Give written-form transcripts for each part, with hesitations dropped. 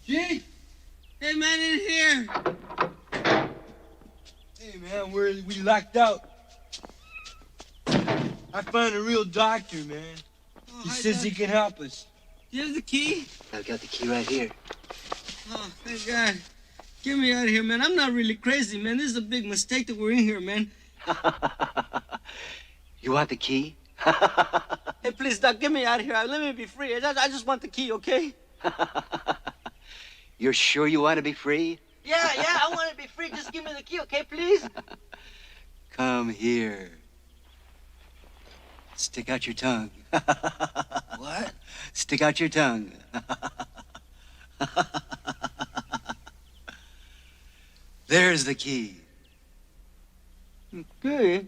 Cheech! Hey, man, in here! Hey, man, we locked out. I found a real doctor, man. He says he can help us. Do you have the key? I've got the key right here. Oh, thank God. Get me out of here, man. I'm not really crazy, man. This is a big mistake that we're in here, man. You want the key? Hey, please, Doc, get me out of here. Let me be free. I just want the key, okay? You're sure you want to be free? Yeah, I want to be free. Just give me the key, okay, please? Come here. Stick out your tongue. What? Stick out your tongue. There's the key. Okay.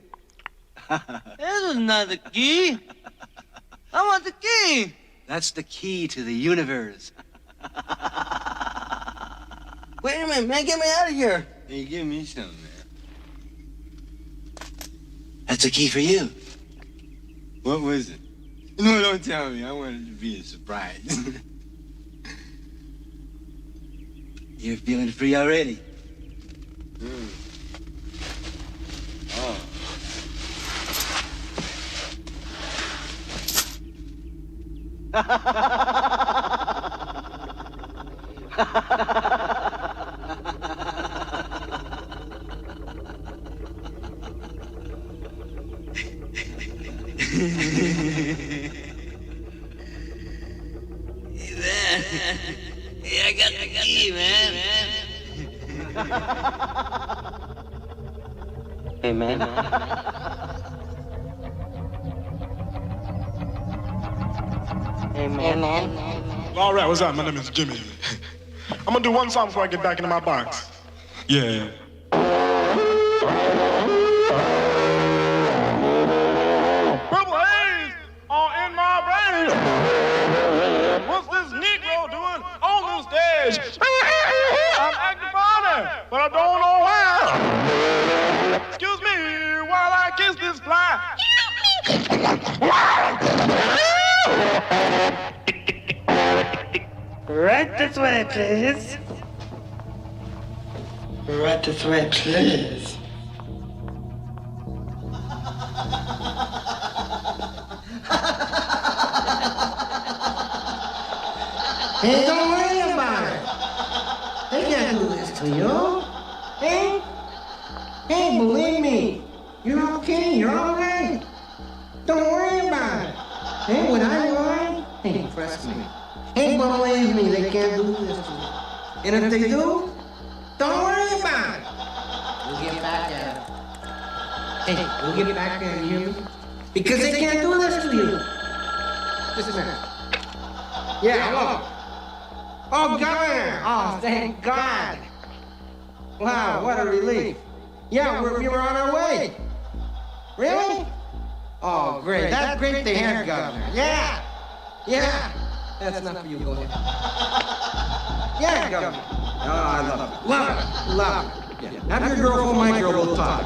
This is not the key. I want the key. That's the key to the universe. Wait a minute, man. Get me out of here. Hey, give me some, man. That's the key for you. What was it? No, don't tell me. I wanted it to be a surprise. You're feeling free already. Oh. Hey, I got the key, man. Hey, man. Hey, man. All right, what's up? My name is Jimmy. I'm gonna do one song before I get back into my box. Yeah. Purple haze all in my brain. What's this Negro doing on the stage? I'm acting funny, but I don't know why. Excuse me while I kiss this fly. Right this way, please. Right this way, please. Hey, don't worry about it. They can't do this to you. Hey? Hey, believe me. You're okay. You're all right. Don't worry about it. Hey, when I lie, hey, trust me. Ain't gonna believe me, they can't do this to you. And if they do, don't worry about it. We'll get back at it. Hey, we'll get back at you. Because they can't do this to you. Just a minute. Yeah, hello. Oh, Governor! Oh, thank God. Wow, what a relief. Yeah, we were on our way. Really? Oh, great. That's great to hear, Governor. Yeah. That's enough for you. Go ahead. Yeah, Governor. Oh, I love it. Love it. Yeah. Have your girl phone my girl, we'll talk.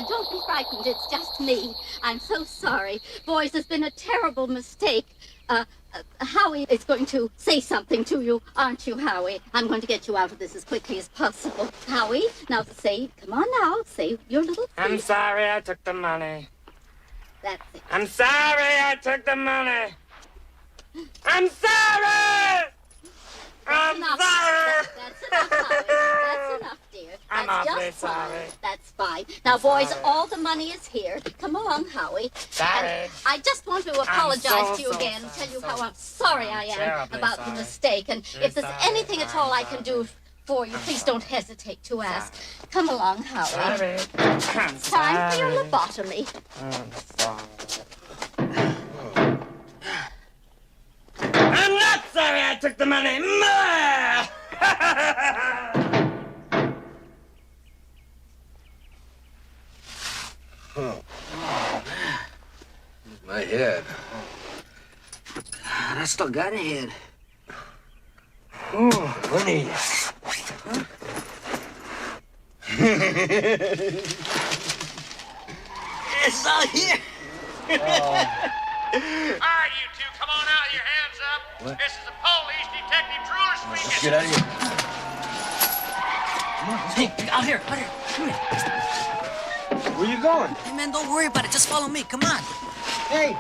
Don't be frightened. It's just me. I'm so sorry. Boys, there's been a terrible mistake. Howie is going to say something to you, aren't you, Howie? I'm going to get you out of this as quickly as possible. Howie, now say, come on now, say your little thing. I'm sorry I took the money. That's it. I'm sorry I took the money. I'm sorry! I'm sorry! That's enough, Howie. That's enough, dear. I'm That's awfully just fine. sorry. That's fine. Now, boys, sorry. all the money is here. Come along, Howie. Sorry. And I just want to apologize to you so again and sorry, tell you so how sorry I am terribly about the sorry. mistake. And if there's sorry. anything at all I can do for you, please don't hesitate to ask. Come along, Howie. Sorry. It's time for your lobotomy. I'm sorry. I'm not sorry I took the money. My head. I still got a head. Oh, honey. It's all here. All right, you two, come on out, your hands up. What? This is the police detective Drooler speaking. Let's get out of here. Hey, out here, come here. Where you going? Hey, man, don't worry about it. Just follow me. Come on. Hey,